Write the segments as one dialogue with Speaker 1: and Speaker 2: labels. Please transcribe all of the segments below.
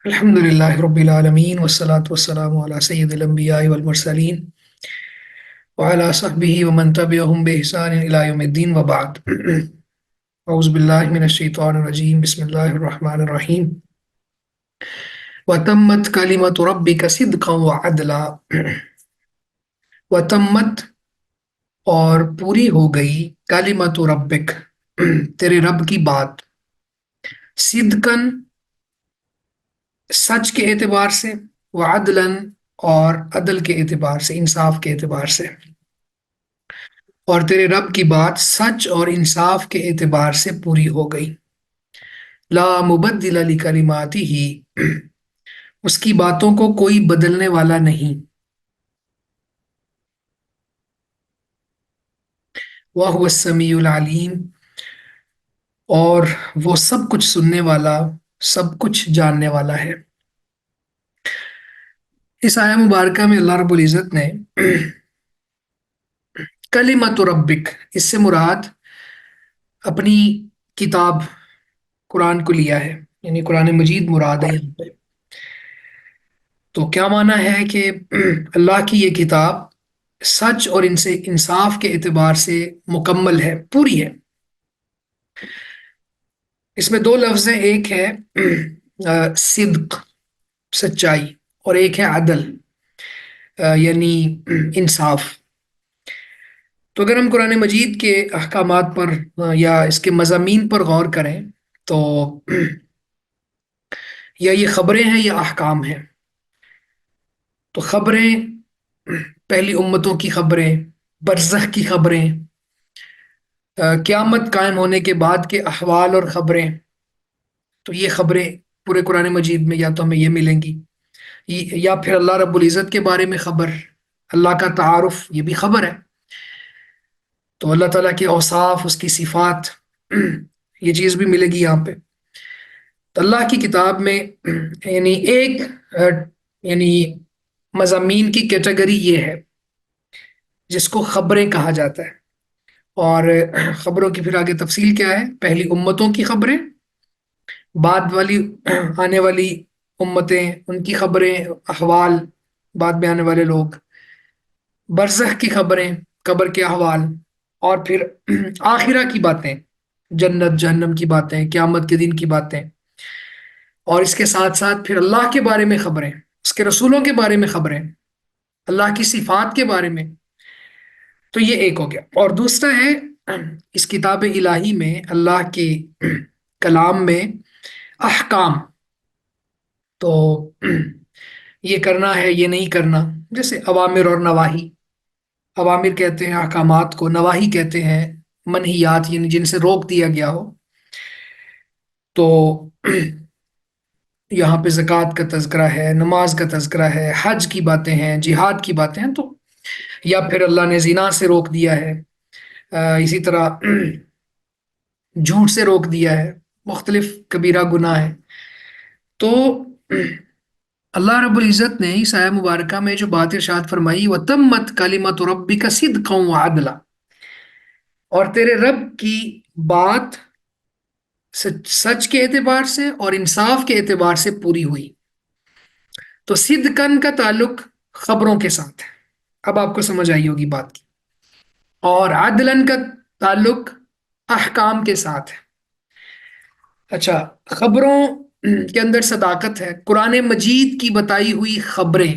Speaker 1: الحمد لله رب العالمين والصلاة والسلام على سيد الأنبياء والمرسلين وعلى صحبه ومن تبعهم بإحسان إلى يوم الدين وبعد. أعوذ بالله من الشيطان الرجيم. بسم الله الرحمن الرحيم. وتمت كلمة ربك صدقا وعدلا. وتمت اور پوری ہو گئی کلمت ربک تیرے رب کی بات، صدقن سچ کے اعتبار سے، وعدلن اور عدل کے اعتبار سے، انصاف کے اعتبار سے، اور تیرے رب کی بات سچ اور انصاف کے اعتبار سے پوری ہو گئی۔ لا مبدل لکلماتہ، اس کی باتوں کو کوئی بدلنے والا نہیں۔ وَهُوَ السمیع العلیم، اور وہ سب کچھ سننے والا، سب کچھ جاننے والا ہے۔ اس آیہ مبارکہ میں اللہ رب العزت نے کلمت ربک، اس سے مراد اپنی کتاب قرآن کو لیا ہے، یعنی قرآن مجید مراد ہے یہاں پہ۔ تو کیا معنی ہے کہ اللہ کی یہ کتاب سچ اور ان سے انصاف کے اعتبار سے مکمل ہے، پوری ہے۔ اس میں دو لفظ ہیں، ایک ہے صدق، سچائی، اور ایک ہے عدل، یعنی انصاف۔ تو اگر ہم قرآن مجید کے احکامات پر یا اس کے مضامین پر غور کریں تو یا یہ خبریں ہیں یا احکام ہیں۔ تو خبریں، پہلی امتوں کی خبریں، برزخ کی خبریں، قیامت قائم ہونے کے بعد کے احوال اور خبریں، تو یہ خبریں پورے قرآن مجید میں یا تو ہمیں یہ ملیں گی، یا پھر اللہ رب العزت کے بارے میں خبر، اللہ کا تعارف، یہ بھی خبر ہے۔ تو اللہ تعالیٰ کے اوصاف، اس کی صفات، یہ چیز بھی ملے گی یہاں پہ۔ تو اللہ کی کتاب میں یعنی ایک یعنی مضامین کی کیٹیگری یہ ہے جس کو خبریں کہا جاتا ہے۔ اور خبروں کی پھر آگے تفصیل کیا ہے؟ پہلی امتوں کی خبریں، بعد والی آنے والی امتیں، ان کی خبریں، احوال، بعد میں آنے والے لوگ، برزخ کی خبریں، قبر کے احوال، اور پھر آخرہ کی باتیں، جنت جہنم کی باتیں، قیامت کے دن کی باتیں، اور اس کے ساتھ ساتھ پھر اللہ کے بارے میں خبریں، اس کے رسولوں کے بارے میں خبریں، اللہ کی صفات کے بارے میں۔ تو یہ ایک ہو گیا۔ اور دوسرا ہے اس کتاب الہی میں، اللہ کے کلام میں احکام۔ تو یہ کرنا ہے، یہ نہیں کرنا، جیسے اوامر اور نواہی۔ اوامر کہتے ہیں احکامات کو، نواہی کہتے ہیں منہیات، یعنی جن سے روک دیا گیا ہو۔ تو یہاں پہ زکوٰۃ کا تذکرہ ہے، نماز کا تذکرہ ہے، حج کی باتیں ہیں، جہاد کی باتیں ہیں۔ تو یا پھر اللہ نے زنا سے روک دیا ہے، اسی طرح جھوٹ سے روک دیا ہے، مختلف کبیرہ گناہ ہے۔ تو اللہ رب العزت نے اس آیہ مبارکہ میں جو بات ارشاد فرمائی، وَتَمَّتْ كَلِمَةُ رَبِّكَ صِدْقًا وَعَدْلًا، اور تیرے رب کی بات سچ کے اعتبار سے اور انصاف کے اعتبار سے پوری ہوئی۔ تو صدقن کا تعلق خبروں کے ساتھ ہے، اب آپ کو سمجھ آئی ہوگی بات کی، اور عدلن کا تعلق احکام کے ساتھ ہے۔ اچھا، خبروں کے اندر صداقت ہے، قرآن مجید کی بتائی ہوئی خبریں،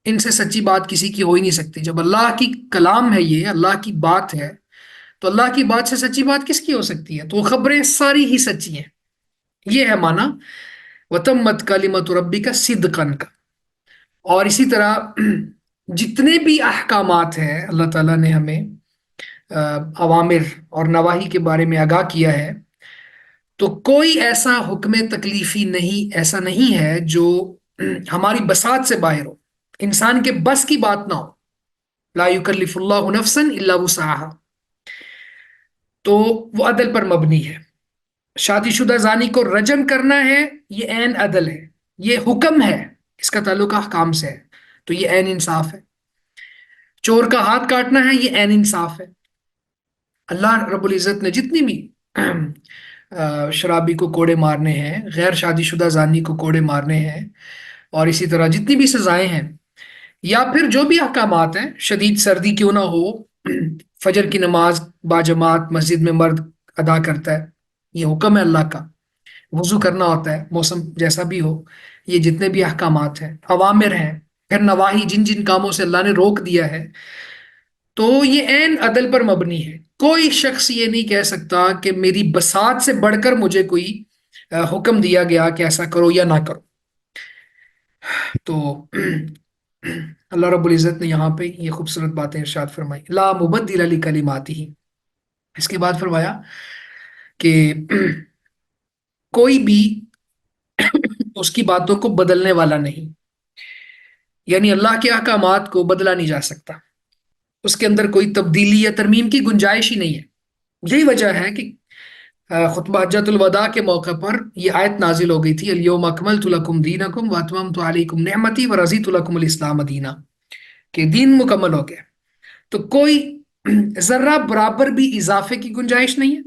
Speaker 1: ان سے سچی بات کسی کی ہو ہی نہیں سکتی۔ جب اللہ کی کلام ہے، یہ اللہ کی بات ہے، تو اللہ کی بات سے سچی بات کس کی ہو سکتی ہے؟ تو وہ خبریں ساری ہی سچی ہیں۔ یہ ہے معنی وتمت کلمت ربی کا صدقن کا۔ اور اسی طرح جتنے بھی احکامات ہیں اللہ تعالیٰ نے ہمیں اوامر اور نواہی کے بارے میں آگاہ کیا ہے، تو کوئی ایسا حکم تکلیفی نہیں، ایسا نہیں ہے جو ہماری بساط سے باہر ہو، انسان کے بس کی بات نہ ہو۔ لا یکلف اللہ نفسا الا وسعها، تو وہ عدل پر مبنی ہے۔ شادی شدہ زانی کو رجم کرنا ہے، یہ عین عدل ہے، یہ حکم ہے، اس کا تعلق احکام سے ہے، تو یہ عین انصاف ہے۔ چور کا ہاتھ کاٹنا ہے، یہ عین انصاف ہے۔ اللہ رب العزت نے جتنی بھی شرابی کو کوڑے مارنے ہیں، غیر شادی شدہ زانی کو کوڑے مارنے ہیں، اور اسی طرح جتنی بھی سزائیں ہیں، یا پھر جو بھی احکامات ہیں، شدید سردی کیوں نہ ہو، فجر کی نماز باجماعت مسجد میں مرد ادا کرتا ہے، یہ حکم ہے اللہ کا، وضو کرنا ہوتا ہے موسم جیسا بھی ہو، یہ جتنے بھی احکامات ہیں، اوامر ہیں، پھر نواہی جن جن کاموں سے اللہ نے روک دیا ہے، تو یہ عین عدل پر مبنی ہے۔ کوئی شخص یہ نہیں کہہ سکتا کہ میری بساط سے بڑھ کر مجھے کوئی حکم دیا گیا کہ ایسا کرو یا نہ کرو۔ تو اللہ رب العزت نے یہاں پہ یہ خوبصورت باتیں ارشاد فرمائی، لا مبدل لکلماتہ۔ اس کے بعد فرمایا کہ کوئی بھی اس کی باتوں کو بدلنے والا نہیں، یعنی اللہ کے احکامات کو بدلا نہیں جا سکتا، اس کے اندر کوئی تبدیلی یا ترمیم کی گنجائش ہی نہیں ہے۔ یہی وجہ ہے کہ خطبہ حجۃ الوداع کے موقع پر یہ آیت نازل ہو گئی تھی، الیوم اکملت لکم دینکم واتممت علیکم نعمتی ورضیت لکم الاسلام دینا، کہ دین مکمل ہو گیا۔ تو کوئی ذرہ برابر بھی اضافے کی گنجائش نہیں ہے،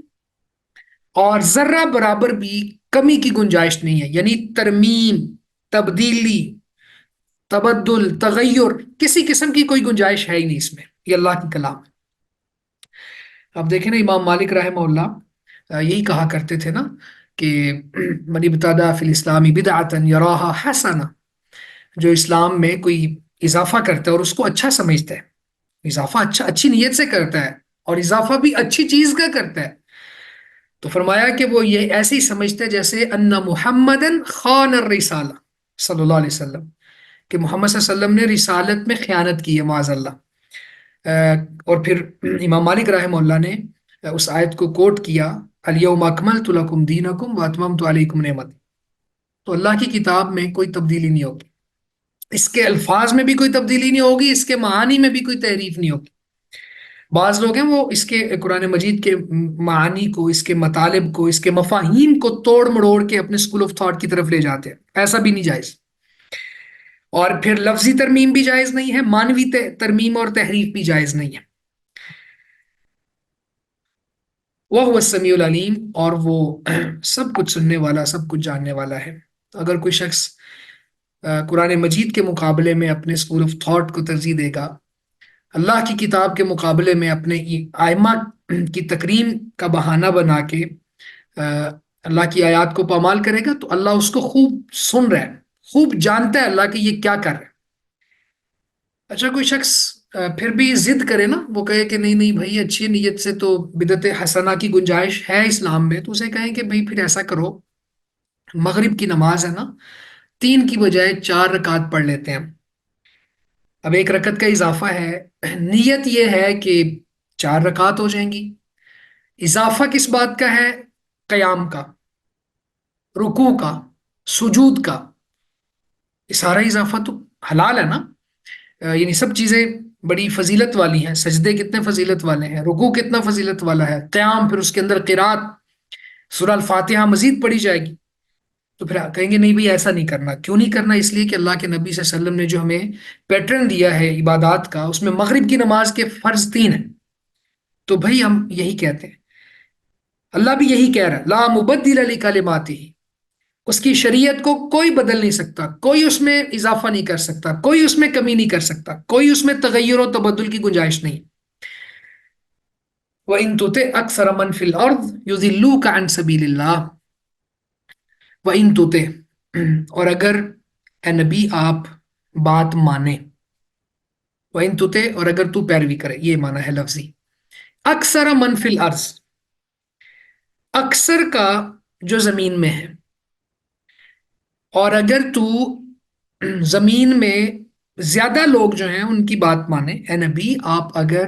Speaker 1: اور ذرہ برابر بھی کمی کی گنجائش نہیں ہے، یعنی ترمیم، تبدیلی، تبدل، تغیر، کسی قسم کی کوئی گنجائش ہے ہی نہیں اس میں، یہ اللہ کی کلام ہے۔ اب دیکھیں نا، امام مالک رحمہ اللہ یہی کہا کرتے تھے نا کہ من ابتدع فی الاسلام بدعتا یراہا حسنہ، جو اسلام میں کوئی اضافہ کرتا ہے اور اس کو اچھا سمجھتا ہے، اضافہ اچھا اچھی نیت سے کرتا ہے، اور اضافہ بھی اچھی چیز کا کرتا ہے، تو فرمایا کہ وہ یہ ایسے ہی سمجھتا ہے جیسے ان محمدن خان الرسالہ صلی اللہ علیہ وسلم، کہ محمد صلی اللہ علیہ وسلم نے رسالت میں خیانت کی ہے معاذ اللہ۔ اور پھر امام مالک رحمہ اللہ نے اس آیت کو کوٹ کیا، الیوم اکملت لکم دینکم واتممت علیکم نعمتی۔ تو اللہ کی کتاب میں کوئی تبدیلی نہیں ہوگی، اس کے الفاظ میں بھی کوئی تبدیلی نہیں ہوگی، اس کے معانی میں بھی کوئی تحریف نہیں ہوگی۔ بعض لوگ ہیں وہ اس کے قرآن مجید کے معانی کو، اس کے مطالب کو، اس کے مفاہیم کو توڑ مڑوڑ کے اپنے اسکول آف تھاٹ کی طرف لے جاتے ہیں، ایسا بھی نہیں جائز۔ اور پھر لفظی ترمیم بھی جائز نہیں ہے، مانوی ترمیم اور تحریف بھی جائز نہیں ہے۔ وہ السمیع العلیم، اور وہ سب کچھ سننے والا، سب کچھ جاننے والا ہے۔ تو اگر کوئی شخص قرآن مجید کے مقابلے میں اپنے اسکول آف تھاٹ کو ترجیح دے گا، اللہ کی کتاب کے مقابلے میں اپنے آئمہ کی تکریم کا بہانہ بنا کے اللہ کی آیات کو پامال کرے گا، تو اللہ اس کو خوب سن رہا ہے، خوب جانتا ہے اللہ کہ یہ کیا کر رہا ہے۔ اچھا، کوئی شخص پھر بھی ضد کرے نا، وہ کہے کہ نہیں نہیں بھائی، اچھی نیت سے تو بدعت حسنہ کی گنجائش ہے اسلام میں، تو اسے کہیں کہ بھائی پھر ایسا کرو، مغرب کی نماز ہے نا، 3 کی بجائے 4 رکعت پڑھ لیتے ہیں۔ اب 1 رکعت کا اضافہ ہے، نیت یہ ہے کہ 4 رکعت ہو جائیں گی، اضافہ کس بات کا ہے؟ قیام کا، رکوع کا، سجود کا، یہ سارا اضافہ تو حلال ہے نا، یعنی سب چیزیں بڑی فضیلت والی ہیں، سجدے کتنے فضیلت والے ہیں، رکوع کتنا فضیلت والا ہے، قیام، پھر اس کے اندر قرات، سورہ الفاتحہ مزید پڑھی جائے گی۔ تو پھر کہیں گے نہیں بھائی ایسا نہیں کرنا، کیوں نہیں کرنا؟ اس لیے کہ اللہ کے نبی صلی اللہ علیہ وسلم نے جو ہمیں پیٹرن دیا ہے عبادات کا، اس میں مغرب کی نماز کے فرض 3 ہیں، تو بھائی ہم یہی کہتے ہیں، اللہ بھی یہی کہہ رہا ہے، لا مبدل لکلماتہ، اس کی شریعت کو کوئی بدل نہیں سکتا، کوئی اس میں اضافہ نہیں کر سکتا، کوئی اس میں کمی نہیں کر سکتا، کوئی اس میں تغیر و تبدل کی گنجائش نہیں۔ وَإِن تُطِعْ أَكْثَرَ مَنْ فِي الْأَرْضِ يُضِلُّوكَ عَنْ سَبِيلِ اللَّهِ وَإِن تُطِعْ، اور اگر اے نبی آپ بات مانیں، وَإِن تُطِعْ، اور اگر تو پیروی کرے، یہ معنی ہے لفظی، اکثر من فی الارض، اکثر کا جو زمین میں ہے، اور اگر تو زمین میں زیادہ لوگ جو ہیں ان کی بات مانے، اے نبی آپ اگر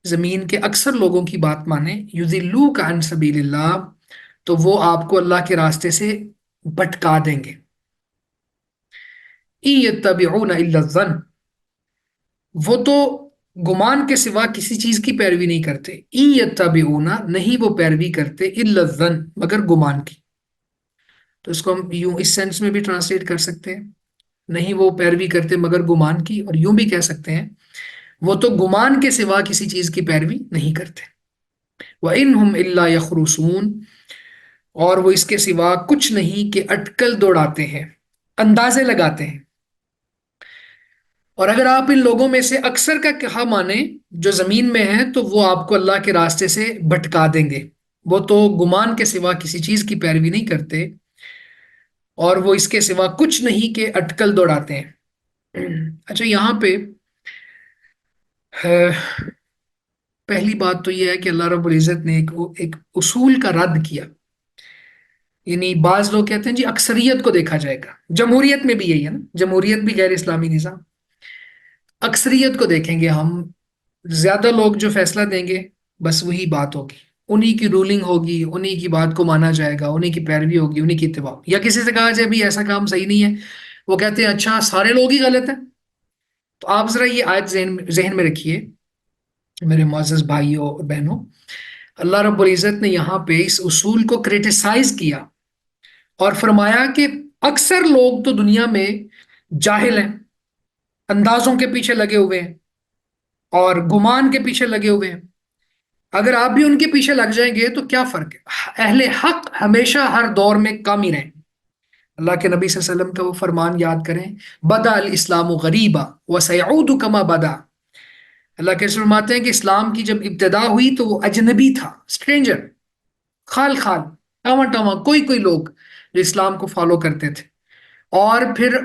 Speaker 1: زمین کے اکثر لوگوں کی بات مانے، یضلوک عن سبیل اللہ، تو وہ آپ کو اللہ کے راستے سے بھٹکا دیں گے۔ ان یتبعون الا الظن، وہ تو گمان کے سوا کسی چیز کی پیروی نہیں کرتے، ان یتبعون، نہیں وہ پیروی کرتے، الا الظن، مگر گمان کی۔ تو اس کو ہم یوں اس سینس میں بھی ٹرانسلیٹ کر سکتے ہیں، نہیں وہ پیروی کرتے مگر گمان کی، اور یوں بھی کہہ سکتے ہیں وہ تو گمان کے سوا کسی چیز کی پیروی نہیں کرتے۔ وَإِنْهُمْ إِلَّا يَخْرُصُونَ، اور وہ اس کے سوا کچھ نہیں کہ اٹکل دوڑاتے ہیں، اندازے لگاتے ہیں۔ اور اگر آپ ان لوگوں میں سے اکثر کا کہا مانیں جو زمین میں ہیں، تو وہ آپ کو اللہ کے راستے سے بھٹکا دیں گے۔ وہ تو گمان کے سوا کسی چیز کی پیروی نہیں کرتے، اور وہ اس کے سوا کچھ نہیں کہ اٹکل دوڑاتے ہیں۔ اچھا، یہاں پہ پہلی بات تو یہ ہے کہ اللہ رب العزت نے ایک اصول کا رد کیا۔ یعنی بعض لوگ کہتے ہیں جی اکثریت کو دیکھا جائے گا، جمہوریت میں بھی یہی ہے نا، جمہوریت بھی غیر اسلامی نظام، اکثریت کو دیکھیں گے ہم، زیادہ لوگ جو فیصلہ دیں گے بس وہی بات ہوگی، انہی کی رولنگ ہوگی، انہی کی بات کو مانا جائے گا، انہی کی پیروی ہوگی، انہی کی اتباع۔ یا کسی سے کہا جائے بھی ایسا کام صحیح نہیں ہے، وہ کہتے ہیں اچھا سارے لوگ ہی غلط ہیں۔ تو آپ ذرا یہ آیت ذہن میں رکھیے میرے معزز بھائیوں اور بہنوں، اللہ رب العزت نے یہاں پہ اس اصول کو کریٹیسائز کیا اور فرمایا کہ اکثر لوگ تو دنیا میں جاہل ہیں، اندازوں کے پیچھے لگے ہوئے ہیں اور گمان کے پیچھے لگے ہوئے ہیں۔ اگر آپ بھی ان کے پیچھے لگ جائیں گے تو کیا فرق ہے؟ اہل حق ہمیشہ ہر دور میں کام ہی رہیں۔ اللہ کے نبی صلی اللہ علیہ وسلم کا وہ فرمان یاد کریں، بدا الاسلام غریبا وسیعود کما بدا۔ اللہ کے رسول فرماتے ہیں کہ اسلام کی جب ابتدا ہوئی تو وہ اجنبی تھا، اسٹرینجر، خال خال، ٹاواں ٹاواں، کوئی کوئی لوگ جو اسلام کو فالو کرتے تھے۔ اور پھر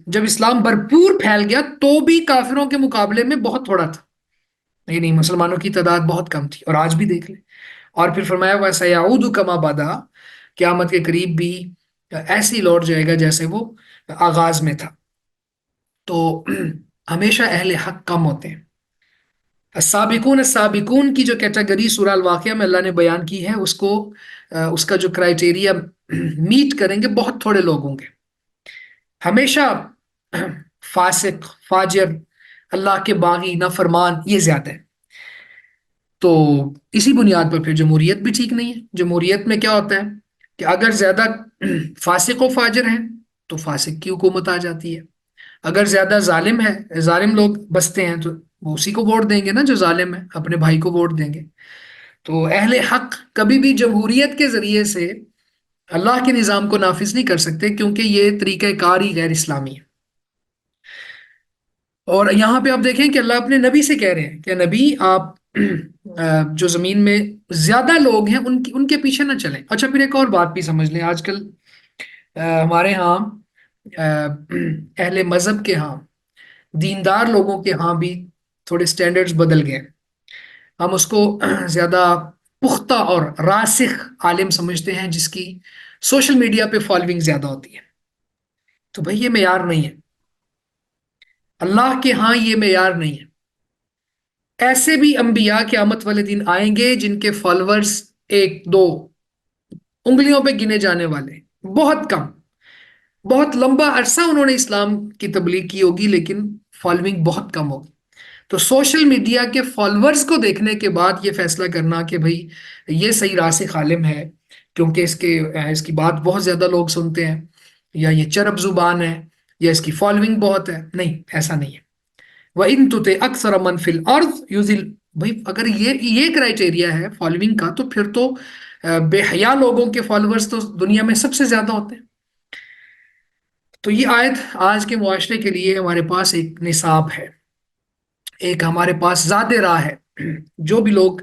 Speaker 1: جب اسلام بھرپور پھیل گیا تو بھی کافروں کے مقابلے میں بہت تھوڑا تھا، نہیں مسلمانوں کی تعداد بہت کم تھی، اور آج بھی دیکھ لیں۔ اور پھر فرمایا وَسَيَعُودُ كَمَا بَدَا، قیامت کے قریب بھی ایسے ہی لوٹ جائے گا جیسے وہ آغاز میں تھا۔ تو ہمیشہ اہل حق کم ہوتے ہیں۔ السابقون السابقون کی جو کیٹیگری سورہ الواقعہ میں اللہ نے بیان کی ہے، اس کا جو کرائٹیریا میٹ کریں گے بہت تھوڑے لوگ ہوں گے۔ ہمیشہ فاسق، فاجر، اللہ کے باغی، نافرمان یہ زیادہ ہے۔ تو اسی بنیاد پر پھر جمہوریت بھی ٹھیک نہیں ہے۔ جمہوریت میں کیا ہوتا ہے کہ اگر زیادہ فاسق و فاجر ہیں تو فاسق کی حکومت آ جاتی ہے، اگر زیادہ ظالم ہے، ظالم لوگ بستے ہیں، تو وہ اسی کو ووٹ دیں گے نا جو ظالم ہے، اپنے بھائی کو ووٹ دیں گے۔ تو اہل حق کبھی بھی جمہوریت کے ذریعے سے اللہ کے نظام کو نافذ نہیں کر سکتے، کیونکہ یہ طریقہ کار ہی غیر اسلامی ہے۔ اور یہاں پہ آپ دیکھیں کہ اللہ اپنے نبی سے کہہ رہے ہیں کہ نبی آپ جو زمین میں زیادہ لوگ ہیں ان کے پیچھے نہ چلیں۔ اچھا، پھر ایک اور بات بھی سمجھ لیں، آج کل ہمارے ہاں اہل مذہب کے ہاں، دیندار لوگوں کے ہاں بھی تھوڑے سٹینڈرڈز بدل گئے۔ ہم اس کو زیادہ پختہ اور راسخ عالم سمجھتے ہیں جس کی سوشل میڈیا پہ فالوئنگ زیادہ ہوتی ہے۔ تو بھئی یہ معیار نہیں ہے، اللہ کے ہاں یہ معیار نہیں ہے۔ ایسے بھی انبیاء قیامت والے دن آئیں گے جن کے فالورز ایک دو انگلیوں پہ گنے جانے والے، بہت کم، بہت لمبا عرصہ انہوں نے اسلام کی تبلیغ کی ہوگی لیکن فالوئنگ بہت کم ہوگی۔ تو سوشل میڈیا کے فالورز کو دیکھنے کے بعد یہ فیصلہ کرنا کہ بھئی یہ صحیح راسخ عالم ہے کیونکہ اس کی بات بہت زیادہ لوگ سنتے ہیں، یا یہ چرب زبان ہے، یا اس کی فالوئنگ بہت ہے، نہیں، ایسا نہیں ہے۔ وَإِن تُطِعْ أَكْثَرَ مَنْ فِي الْأَرْضِ يُضِلُّوكَ، بھائی اگر یہ کرائٹیریا ہے فالوئنگ کا، تو پھر تو بے حیا لوگوں کے فالوورز تو دنیا میں سب سے زیادہ ہوتے ہیں۔ تو یہ آیت آج کے معاشرے کے لیے ہمارے پاس ایک نصاب ہے، ایک ہمارے پاس زاد راہ ہے۔ جو بھی لوگ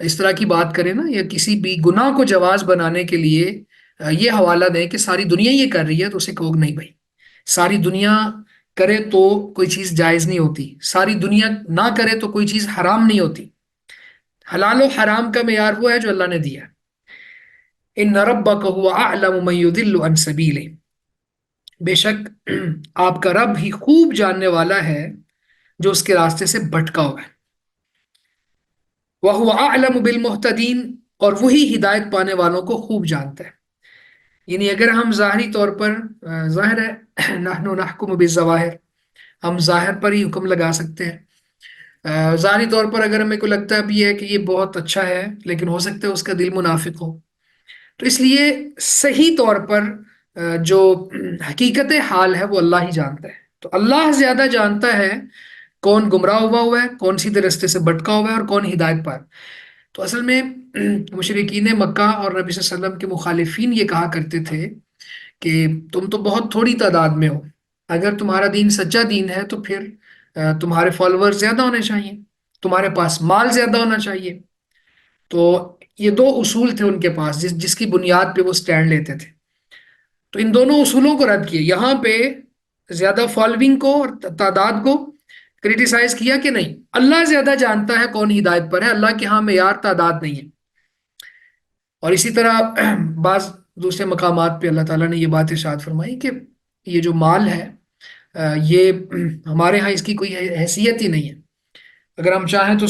Speaker 1: اس طرح کی بات کریں نا، یا کسی بھی گناہ کو جواز بنانے کے لیے یہ حوالہ دیں کہ ساری دنیا یہ کر رہی ہے، تو اسے کہو نہیں بھائی، ساری دنیا کرے تو کوئی چیز جائز نہیں ہوتی، ساری دنیا نہ کرے تو کوئی چیز حرام نہیں ہوتی۔ حلال و حرام کا معیار وہ ہے جو اللہ نے دیا۔ ان ربک هو اعلم من یضل عن سبیلہ، بے شک آپ کا رب ہی خوب جاننے والا ہے جو اس کے راستے سے بھٹکا ہوا ہے۔ وَهُوَ أَعْلَمُ بِالْمُهْتَدِينَ، اور وہی ہدایت پانے والوں کو خوب جانتا ہے۔ یعنی اگر ہم ظاہری طور پر، ظاہر ہے نحن نحکم بالظواہر، ہم ظاہر پر ہی حکم لگا سکتے ہیں۔ ظاہری طور پر اگر ہمیں کو لگتا ہے بھی ہے کہ یہ بہت اچھا ہے، لیکن ہو سکتا ہے اس کا دل منافق ہو، تو اس لیے صحیح طور پر جو حقیقت حال ہے وہ اللہ ہی جانتا ہے۔ تو اللہ زیادہ جانتا ہے کون گمراہ ہوا ہے، کون سیدھے رستے سے بھٹکا ہوا ہے، اور کون ہدایت پر۔ تو اصل میں مشرکین مکہ اور نبی صلی اللہ علیہ وسلم کے مخالفین یہ کہا کرتے تھے کہ تم تو بہت تھوڑی تعداد میں ہو، اگر تمہارا دین سچا دین ہے تو پھر تمہارے فالوور زیادہ ہونے چاہیے، تمہارے پاس مال زیادہ ہونا چاہیے۔ تو یہ دو اصول تھے ان کے پاس جس کی بنیاد پہ وہ سٹینڈ لیتے تھے۔ تو ان دونوں اصولوں کو رد کیے، یہاں پہ زیادہ فالوئنگ کو اور تعداد کو کریٹیسائز کیا کہ نہیں، اللہ زیادہ جانتا ہے کون ہدایت پر ہے، اللہ کے ہاں معیار تعداد نہیں ہے۔ اور اسی طرح بعض دوسرے مقامات پہ اللہ تعالیٰ نے یہ بات ارشاد فرمائی کہ یہ جو مال ہے یہ ہمارے ہاں اس کی کوئی حیثیت ہی نہیں ہے۔ اگر ہم چاہیں تو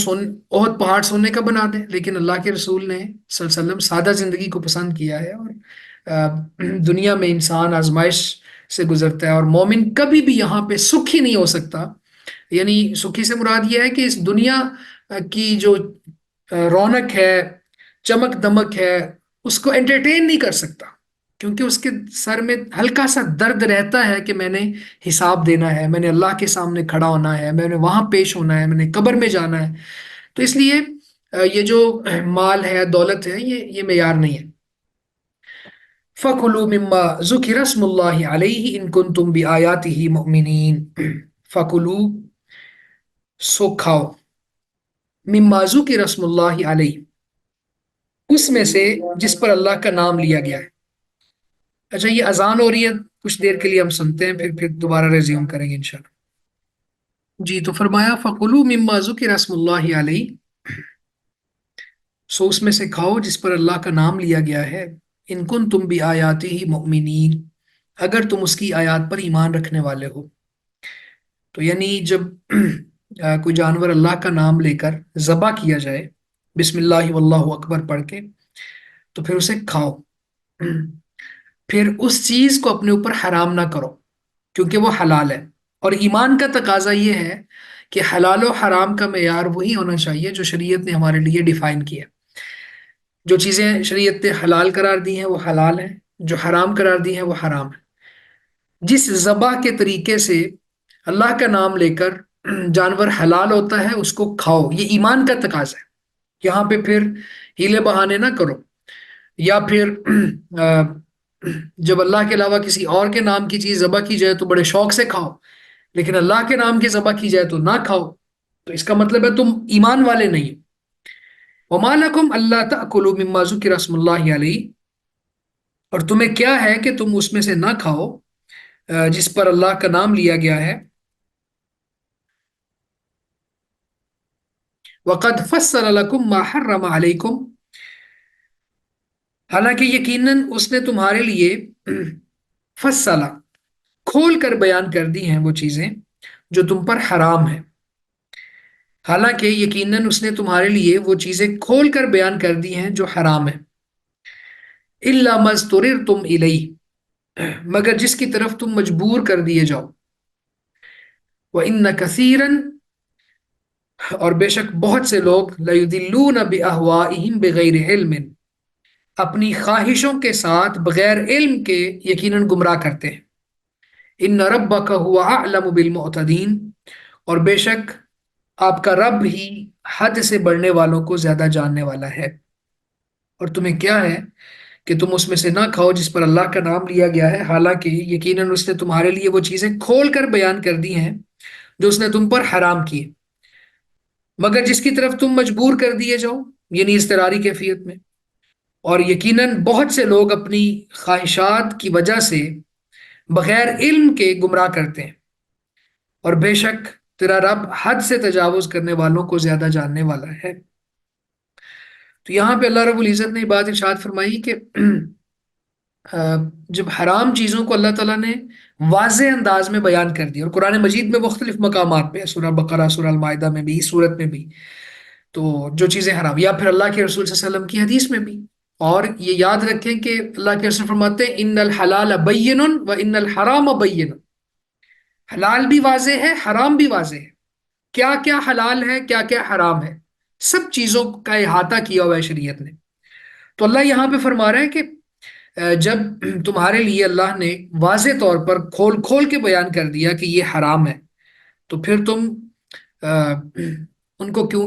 Speaker 1: بہت پہاڑ سونے کا بنا دیں، لیکن اللہ کے رسول نے صلی اللہ علیہ وسلم سادہ زندگی کو پسند کیا ہے، اور دنیا میں انسان آزمائش سے گزرتا ہے، اور مومن کبھی بھی یہاں پہ سکھی نہیں ہو سکتا۔ یعنی سکھی سے مراد یہ ہے کہ اس دنیا کی جو رونق ہے، چمک دمک ہے، اس کو انٹرٹین نہیں کر سکتا، کیونکہ اس کے سر میں ہلکا سا درد رہتا ہے کہ میں نے حساب دینا ہے، میں نے اللہ کے سامنے کھڑا ہونا ہے، میں نے وہاں پیش ہونا ہے، میں نے قبر میں جانا ہے۔ تو اس لیے یہ جو مال ہے، دولت ہے، یہ معیار نہیں ہے۔ فَكُلُوا مِمَّا ذُكِرَ اسْمُ اللَّهِ عَلَيْهِ إِن كُنتُم بِآيَاتِهِ مُؤْمِنِينَ۔ فَكُلُوا، سو کھاؤ، مِمَّا ذُكِرَ اسْمُ اللَّهِ عَلَيْهِ، اس میں سے جس پر اللہ کا نام لیا گیا ہے۔ اچھا، یہ اذان ہو رہی ہے، کچھ دیر کے لیے ہم سنتے ہیں، پھر دوبارہ ریزیوم کریں گے انشاءاللہ۔ جی، تو فرمایا فَقُلُوا مِمَّا ذُكِرَ اسْمُ اللَّهِ عَلَيْهِ، سو اس میں سے کھاؤ جس پر اللہ کا نام لیا گیا ہے۔ ان کن تم بھی آیاتی ہی مؤمنین، اگر تم اس کی آیات پر ایمان رکھنے والے ہو۔ تو یعنی جب کوئی جانور اللہ کا نام لے کر ذبح کیا جائے بسم اللہ واللہ اکبر پڑھ کے، تو پھر اسے کھاؤ، پھر اس چیز کو اپنے اوپر حرام نہ کرو کیونکہ وہ حلال ہے۔ اور ایمان کا تقاضا یہ ہے کہ حلال و حرام کا معیار وہی ہونا چاہیے جو شریعت نے ہمارے لیے ڈیفائن کیا۔ جو چیزیں شریعت نے حلال قرار دی ہیں وہ حلال ہیں، جو حرام قرار دی ہیں وہ حرام ہیں۔ جس ذبح کے طریقے سے اللہ کا نام لے کر جانور حلال ہوتا ہے اس کو کھاؤ، یہ ایمان کا تقاضا ہے۔ یہاں پہ پھر ہیلے بہانے نہ کرو، یا پھر جب اللہ کے علاوہ کسی اور کے نام کی چیز ذبح کی جائے تو بڑے شوق سے کھاؤ، لیکن اللہ کے نام کی ذبح کی جائے تو نہ کھاؤ، تو اس کا مطلب ہے تم ایمان والے نہیں۔ وَمَا لَكُمْ أَلَّا تَأْكُلُوا مِمَّا ذُكِرَ اسْمُ اللَّهِ عَلَيْهِ، اور تمہیں کیا ہے کہ تم اس میں سے نہ کھاؤ جس پر اللہ کا نام لیا گیا ہے۔ وَقَدْ فَصَّلَ لَكُمْ مَا حَرَّمَ عَلَيْكُمْ، حالانکہ یقیناً اس نے تمہارے لیے فصلہ، کھول کر بیان کر دی ہیں وہ چیزیں جو تم پر حرام ہیں۔ حالانکہ یقیناً اس نے تمہارے لیے وہ چیزیں کھول کر بیان کر دی ہیں جو حرام ہیں۔ إِلَّا مَا اضْطُرِرْتُمْ إِلَيْهِ، مگر جس کی طرف تم مجبور کر دیے جاؤ۔ وَإِنَّ كَثِيرًا، اور بے شک بہت سے لوگ لَيُضِلُّونَ بِأَهْوَائِهِمْ بِغَيْرِ عِلْمٍ، اپنی خواہشوں کے ساتھ بغیر علم کے یقیناً گمراہ کرتے ہیں۔ ان ربک هو اعلم بالمعتدین، اور بے شک آپ کا رب ہی حد سے بڑھنے والوں کو زیادہ جاننے والا ہے۔ اور تمہیں کیا ہے کہ تم اس میں سے نہ کھاؤ جس پر اللہ کا نام لیا گیا ہے، حالانکہ یقیناً اس نے تمہارے لیے وہ چیزیں کھول کر بیان کر دی ہیں جو اس نے تم پر حرام کی، مگر جس کی طرف تم مجبور کر دیے جاؤ، یعنی اضطراری کیفیت میں۔ اور یقیناً بہت سے لوگ اپنی خواہشات کی وجہ سے بغیر علم کے گمراہ کرتے ہیں، اور بے شک تیرا رب حد سے تجاوز کرنے والوں کو زیادہ جاننے والا ہے۔ تو یہاں پہ اللہ رب العزت نے یہ بات ارشاد فرمائی کہ جب حرام چیزوں کو اللہ تعالیٰ نے واضح انداز میں بیان کر دیا، اور قرآن مجید میں مختلف مقامات پہ، سورہ بقرہ، سورہ المائدہ میں بھی، اس سورت میں بھی، تو جو چیزیں حرام، یا پھر اللہ کے رسول صلی اللہ علیہ وسلم کی حدیث میں بھی۔ اور یہ یاد رکھیں کہ اللہ کے رسول فرماتے ہیں ان الحلال بین و ان الحرام بین، حلال بھی واضح ہے، حرام بھی واضح ہے۔ کیا کیا حلال ہے، کیا کیا حرام ہے، سب چیزوں کا احاطہ کیا ہوا ہے شریعت نے۔ تو اللہ یہاں پہ فرما رہا ہے کہ جب تمہارے لیے اللہ نے واضح طور پر کھول کھول کے بیان کر دیا کہ یہ حرام ہے، تو پھر تم ان کو کیوں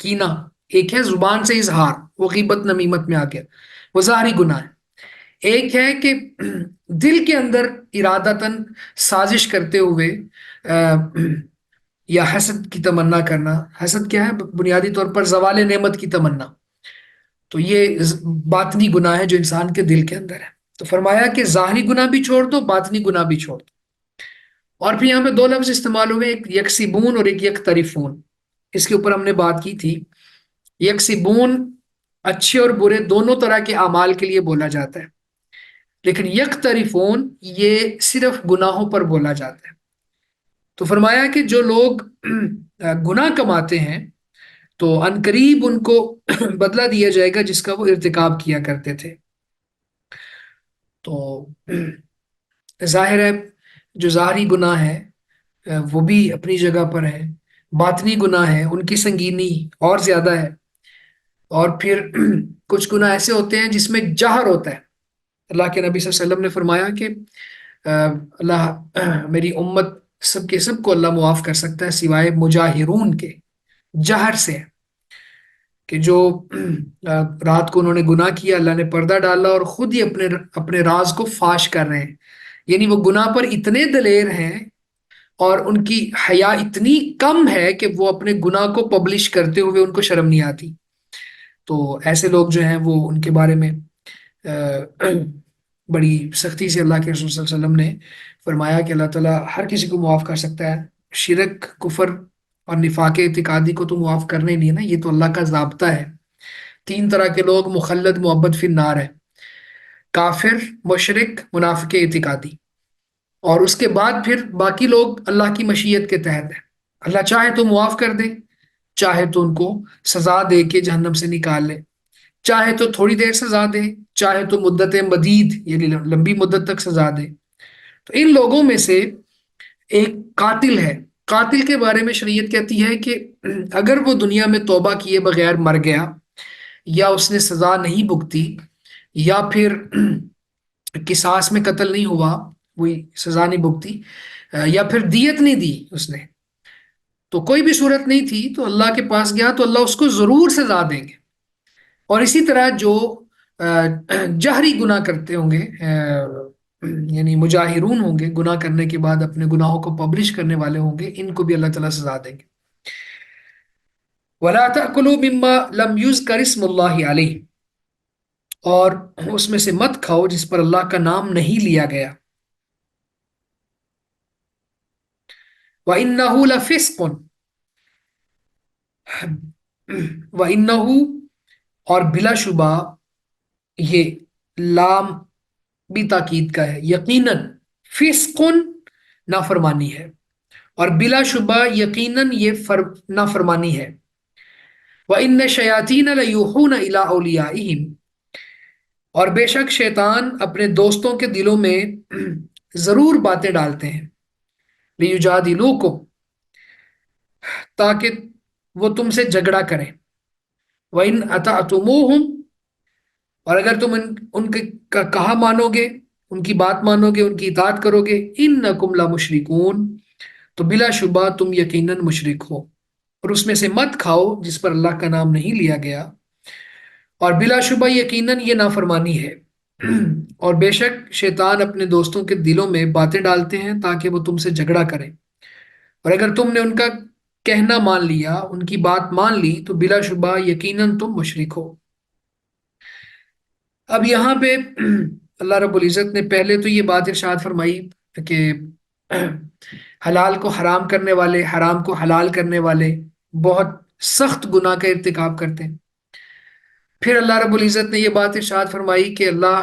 Speaker 1: کینا، ایک ہے زبان سے اظہار، وہ غیبت نمیمت میں آ گیا، وہ ظاہری گناہ ہے۔ ایک ہے کہ دل کے اندر ارادتاً سازش کرتے ہوئے یا حسد کی تمنا کرنا۔ حسد کیا ہے؟ بنیادی طور پر زوال نعمت کی تمنا۔ تو یہ باطنی گناہ ہے جو انسان کے دل کے اندر ہے۔ تو فرمایا کہ ظاہری گناہ بھی چھوڑ دو، باطنی گناہ بھی چھوڑ دو۔ اور پھر یہاں پہ دو لفظ استعمال ہوئے، ایک یکسبون اور ایک یکترفون۔ اس کے اوپر ہم نے بات کی تھی۔ یکسبون اچھے اور برے دونوں طرح کے اعمال کے لیے بولا جاتا ہے، لیکن یکترفون یہ صرف گناہوں پر بولا جاتا ہے۔ تو فرمایا کہ جو لوگ گناہ کماتے ہیں تو عنقریب ان کو بدلہ دیا جائے گا جس کا وہ ارتکاب کیا کرتے تھے۔ تو ظاہر ہے جو ظاہری گناہ ہے وہ بھی اپنی جگہ پر ہے، باطنی گناہ ہے ان کی سنگینی اور زیادہ ہے۔ اور پھر کچھ گناہ ایسے ہوتے ہیں جس میں جہر ہوتا ہے۔ اللہ کے نبی صلی اللہ علیہ وسلم نے فرمایا کہ اللہ میری امت سب کے سب کو اللہ معاف کر سکتا ہے سوائے مجاہرون کے، جہر سے، کہ جو رات کو انہوں نے گناہ کیا، اللہ نے پردہ ڈالا اور خود ہی اپنے اپنے راز کو فاش کر رہے ہیں، یعنی وہ گناہ پر اتنے دلیر ہیں اور ان کی حیا اتنی کم ہے کہ وہ اپنے گناہ کو پبلش کرتے ہوئے ان کو شرم نہیں آتی۔ تو ایسے لوگ جو ہیں وہ ان کے بارے میں بڑی سختی سے اللہ کے رسول صلی اللہ علیہ وسلم نے فرمایا کہ اللہ تعالیٰ ہر کسی کو معاف کر سکتا ہے، شرک، کفر اور نفاق اعتقادی کو تو معاف کرنا ہی نہیں ہے نا، یہ تو اللہ کا ضابطہ ہے۔ تین طرح کے لوگ مخلد معبد فی النار ہے: کافر، مشرک، منافق اعتقادی۔ اور اس کے بعد پھر باقی لوگ اللہ کی مشیت کے تحت ہیں، اللہ چاہے تو معاف کر دے، چاہے تو ان کو سزا دے کے جہنم سے نکال لے، چاہے تو تھوڑی دیر سزا دے، چاہے تو مدت مدید یعنی لمبی مدت تک سزا دے۔ تو ان لوگوں میں سے ایک قاتل ہے۔ قاتل کے بارے میں شریعت کہتی ہے کہ اگر وہ دنیا میں توبہ کیے بغیر مر گیا، یا اس نے سزا نہیں بھگتی، یا پھر قصاص میں قتل نہیں ہوا، وہی سزا نہیں بھگتی، یا پھر دیت نہیں دی اس نے، تو کوئی بھی صورت نہیں تھی، تو اللہ کے پاس گیا تو اللہ اس کو ضرور سزا دیں گے۔ اور اسی طرح جو جہری گناہ کرتے ہوں گے، یعنی مجاہرون ہوں گے، گناہ کرنے کے بعد اپنے گناہوں کو پبلش کرنے والے ہوں گے، ان کو بھی اللہ تعالیٰ سزا دیں گے۔ وَلَا تَأْكُلُوا مِمَّا لَمْ يُذْكَرِ اسْمُ اللَّهِ عَلَيْهِ، اور اس میں سے مت کھاؤ جس پر اللہ کا نام نہیں لیا گیا۔ وَإِنَّهُ لَفِسْقٌ، وَإِنَّهُ، اور بلا شبہ، یہ لام بھی تاکید کا ہے، یقیناً، فسقن نافرمانی ہے، اور بلا شبہ یقیناً یہ نافرمانی ہے۔ وَإِنَّ الشَّيَاطِينَ لَيُوحُونَ إِلَىٰ أَوْلِيَائِهِمْ، اور بے شک شیطان اپنے دوستوں کے دلوں میں ضرور باتیں ڈالتے ہیں، لِيُجَادِلُوكُمْ، تاکہ وہ تم سے جھگڑا کریں، وَإِنْ أَطَعْتُمُوهُمْ، اور اگر تم ان کا کہا مانو گے، ان کی بات مانو گے، ان کی اطاعت کرو گے، انکم لمشرکون، تو بلا شبہ تم یقیناً مشرک ہو۔ اور اس میں سے مت کھاؤ جس پر اللہ کا نام نہیں لیا گیا، اور بلا شبہ یقیناً یہ نافرمانی ہے۔ اور بے شک شیطان اپنے دوستوں کے دلوں میں باتیں ڈالتے ہیں تاکہ وہ تم سے جھگڑا کریں، اور اگر تم نے ان کا کہنا مان لیا، ان کی بات مان لی، تو بلا شبہ یقیناً تم مشرک ہو۔ اب یہاں پہ اللہ رب العزت نے پہلے تو یہ بات ارشاد فرمائی کہ حلال کو حرام کرنے والے، حرام کو حلال کرنے والے بہت سخت گناہ کا ارتکاب کرتے ہیں۔ پھر اللہ رب العزت نے یہ بات ارشاد فرمائی کہ اللہ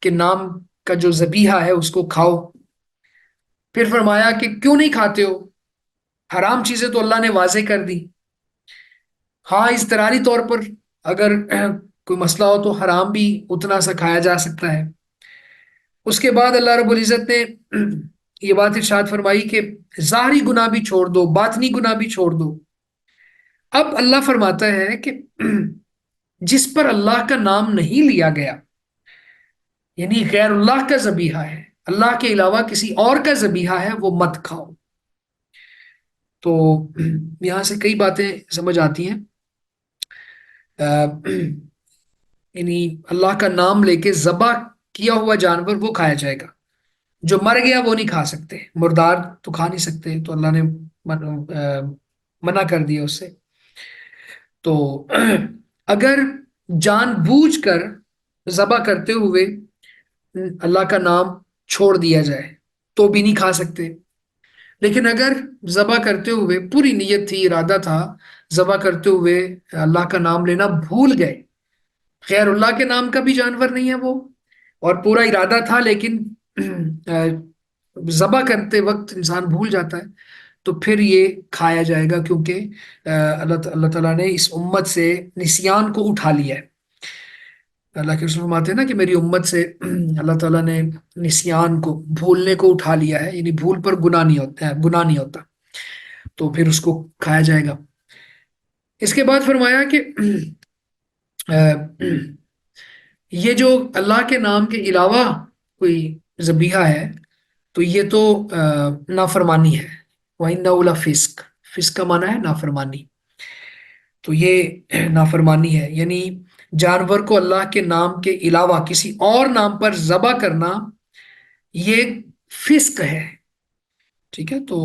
Speaker 1: کے نام کا جو ذبیحہ ہے اس کو کھاؤ۔ پھر فرمایا کہ کیوں نہیں کھاتے ہو، حرام چیزیں تو اللہ نے واضح کر دی۔ ہاں اضطراری طور پر اگر کوئی مسئلہ ہو تو حرام بھی اتنا سا کھایا جا سکتا ہے۔ اس کے بعد اللہ رب العزت نے یہ بات ارشاد فرمائی کہ ظاہری گناہ بھی چھوڑ دو، باطنی گناہ بھی چھوڑ دو۔ اب اللہ فرماتا ہے کہ جس پر اللہ کا نام نہیں لیا گیا، یعنی غیر اللہ کا ذبیحہ ہے، اللہ کے علاوہ کسی اور کا ذبیحہ ہے، وہ مت کھاؤ۔ تو یہاں سے کئی باتیں سمجھ آتی ہیں۔ یعنی اللہ کا نام لے کے ذبح کیا ہوا جانور وہ کھایا جائے گا. جو مر گیا وہ نہیں کھا سکتے، مردار تو کھا نہیں سکتے، تو اللہ نے منع کر دیا اس سے. تو اگر جان بوجھ کر ذبح کرتے ہوئے اللہ کا نام چھوڑ دیا جائے تو بھی نہیں کھا سکتے. لیکن اگر ذبح کرتے ہوئے پوری نیت تھی، ارادہ تھا، ذبح کرتے ہوئے اللہ کا نام لینا بھول گئے، خیر اللہ کے نام کا بھی جانور نہیں ہے وہ، اور پورا ارادہ تھا لیکن ذبح کرتے وقت انسان بھول جاتا ہے، تو پھر یہ کھایا جائے گا، کیونکہ اللہ تعالیٰ نے اس امت سے نسیان کو اٹھا لیا ہے. اللہ کے رسول فرماتے ہیں نا کہ میری امت سے اللہ تعالیٰ نے نسیان کو، بھولنے کو اٹھا لیا ہے، یعنی بھول پر گناہ نہیں ہوتا، گناہ نہیں ہوتا، تو پھر اس کو کھایا جائے گا. اس کے بعد فرمایا کہ یہ جو اللہ کے نام کے علاوہ کوئی ذبیحہ ہے تو یہ تو نافرمانی ہے. وَإِنَّهُ لَفِسْقٌ، فسق کا معنی ہے نافرمانی، تو یہ نافرمانی ہے. یعنی جانور کو اللہ کے نام کے علاوہ کسی اور نام پر ذبح کرنا یہ فسق ہے. ٹھیک ہے، تو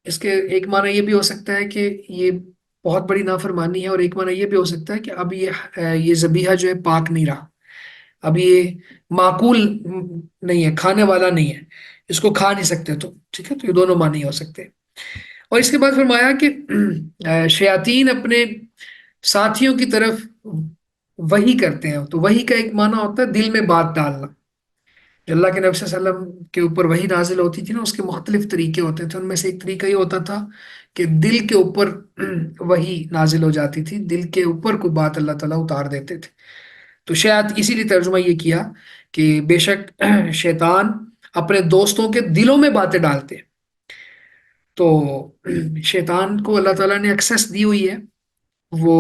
Speaker 1: اس کے ایک معنی یہ بھی ہو سکتا ہے کہ یہ بہت بڑی نافرمانی ہے، اور ایک معنی یہ بھی ہو سکتا ہے کہ اب یہ ذبیحہ جو ہے پاک نہیں رہا، اب یہ معقول نہیں ہے، کھانے والا نہیں ہے، اس کو کھا نہیں سکتے. تو ٹھیک ہے، تو یہ دونوں معنی ہو سکتے ہیں. اور اس کے بعد فرمایا کہ شیاطین اپنے ساتھیوں کی طرف وحی کرتے ہیں، تو وحی کا ایک معنی ہوتا ہے دل میں بات ڈالنا. جو اللہ کے نبی صلی اللہ علیہ وسلم کے اوپر وحی نازل ہوتی تھی نا، اس کے مختلف طریقے ہوتے تھے، ان میں سے ایک طریقہ یہ ہوتا تھا کہ دل کے اوپر وحی نازل ہو جاتی تھی، دل کے اوپر کوئی بات اللہ تعالیٰ اتار دیتے تھے. تو شاید اسی لیے ترجمہ یہ کیا کہ بے شک شیطان اپنے دوستوں کے دلوں میں باتیں ڈالتے ہیں. تو شیطان کو اللہ تعالیٰ نے ایکسیس دی ہوئی ہے، وہ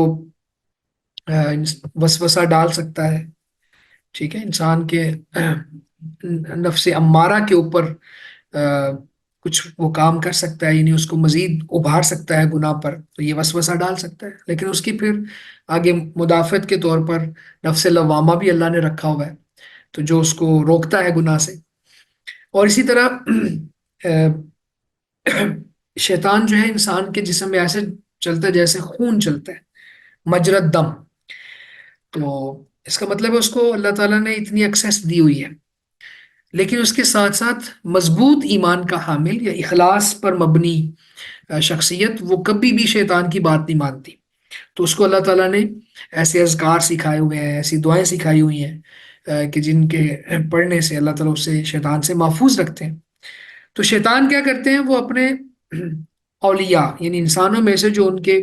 Speaker 1: وسوسہ ڈال سکتا ہے. ٹھیک ہے، انسان کے نفس امارہ کے اوپر کچھ وہ کام کر سکتا ہے، یعنی اس کو مزید ابھار سکتا ہے گناہ پر، تو یہ وسوسہ ڈال سکتا ہے. لیکن اس کی پھر آگے مدافعت کے طور پر نفس لوامہ بھی اللہ نے رکھا ہوا ہے، تو جو اس کو روکتا ہے گناہ سے. اور اسی طرح شیطان جو ہے انسان کے جسم میں ایسے چلتا ہے جیسے خون چلتا ہے، مجرد دم. تو اس کا مطلب ہے اس کو اللہ تعالیٰ نے اتنی ایکسیس دی ہوئی ہے، لیکن اس کے ساتھ ساتھ مضبوط ایمان کا حامل یا اخلاص پر مبنی شخصیت وہ کبھی بھی شیطان کی بات نہیں مانتی. تو اس کو اللہ تعالیٰ نے ایسے اذکار سکھائے ہوئے ہیں، ایسی دعائیں سکھائی ہوئی ہیں کہ جن کے پڑھنے سے اللہ تعالیٰ اسے شیطان سے محفوظ رکھتے ہیں. تو شیطان کیا کرتے ہیں، وہ اپنے اولیاء یعنی انسانوں میں سے جو ان کے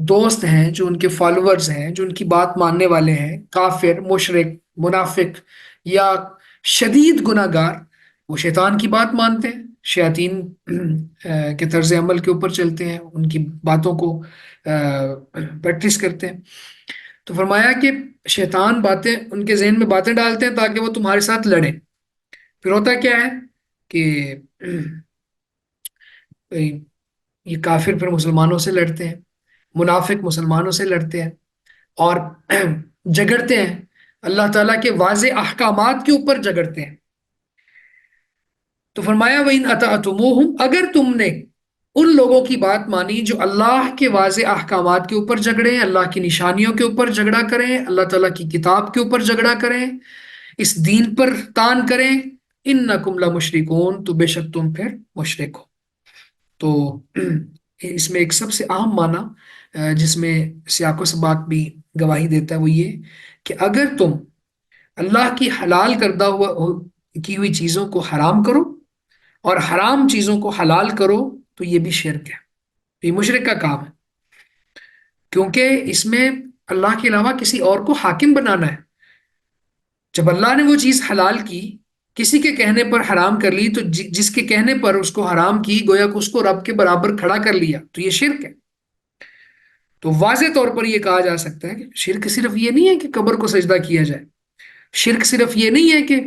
Speaker 1: دوست ہیں، جو ان کے فالوورز ہیں، جو ان کی بات ماننے والے ہیں، کافر، مشرک، منافق یا شدید گناہ گار، وہ شیطان کی بات مانتے ہیں، شیاطین کے طرز عمل کے اوپر چلتے ہیں، ان کی باتوں کو پریکٹس کرتے ہیں. تو فرمایا کہ شیطان باتیں ان کے ذہن میں باتیں ڈالتے ہیں تاکہ وہ تمہارے ساتھ لڑیں. پھر ہوتا کیا ہے کہ یہ کافر پھر مسلمانوں سے لڑتے ہیں، منافق مسلمانوں سے لڑتے ہیں، اور جگڑتے ہیں، اللہ تعالیٰ کے واضح احکامات کے اوپر جگڑتے ہیں. تو فرمایا وَإِنْ أَطَعْتُمُوهُمْ، اگر تم نے ان لوگوں کی بات مانی جو اللہ کے واضح احکامات کے اوپر جھگڑیں، اللہ کی نشانیوں کے اوپر جھگڑا کریں، اللہ تعالیٰ کی کتاب کے اوپر جھگڑا کریں، اس دین پر تان کریں، اِنَّكُمْ لَمُشْرِكُونَ، تو بے شک تم پھر مشرک ہو. تو اس میں ایک سب سے اہم معنی جس میں سیاق و سباق بھی گواہی دیتا ہے وہ یہ کہ اگر تم اللہ کی حلال کردہ کی ہوئی چیزوں کو حرام کرو اور حرام چیزوں کو حلال کرو تو یہ بھی شرک ہے، یہ مشرک کا کام ہے، کیونکہ اس میں اللہ کے علاوہ کسی اور کو حاکم بنانا ہے. جب اللہ نے وہ چیز حلال کی، کسی کے کہنے پر حرام کر لی، تو جس کے کہنے پر اس کو حرام کی گویا کہ اس کو رب کے برابر کھڑا کر لیا، تو یہ شرک ہے. تو واضح طور پر یہ کہا جا سکتا ہے کہ شرک صرف یہ نہیں ہے کہ قبر کو سجدہ کیا جائے، شرک صرف یہ نہیں ہے کہ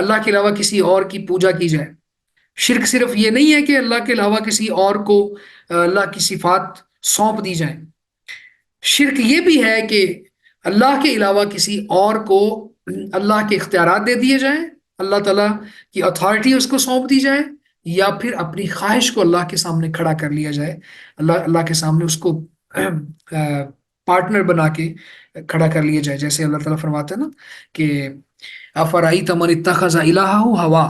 Speaker 1: اللہ کے علاوہ کسی اور کی پوجا کی جائے، شرک صرف یہ نہیں ہے کہ اللہ کے علاوہ کسی اور کو اللہ کی صفات سونپ دی جائیں. شرک یہ بھی ہے کہ اللہ کے علاوہ کسی اور کو اللہ کے اختیارات دے دیے جائیں، اللہ تعالیٰ کی اتھارٹی اس کو سونپ دی جائے، یا پھر اپنی خواہش کو اللہ کے سامنے کھڑا کر لیا جائے، اللہ کے سامنے اس کو پارٹنر بنا کے کھڑا کر لیا جائے، جیسے اللہ تعالیٰ فرماتے ہیں نا کہ افرائیت من اتخذ الہہ ہوا،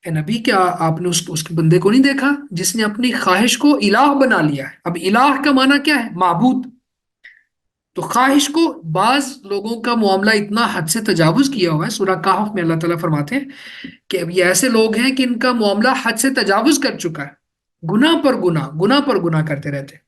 Speaker 1: اے نبی کیا آپ نے اس کے بندے کو نہیں دیکھا جس نے اپنی خواہش کو الہ بنا لیا ہے؟ اب الہ کا معنی کیا ہے؟ معبود۔ تو خواہش کو بعض لوگوں کا معاملہ اتنا حد سے تجاوز کیا ہوا ہے، سورہ کہف میں اللہ تعالیٰ فرماتے ہیں کہ اب یہ ایسے لوگ ہیں کہ ان کا معاملہ حد سے تجاوز کر چکا ہے، گناہ پر گناہ، گناہ پر گناہ کرتے رہتے ہیں۔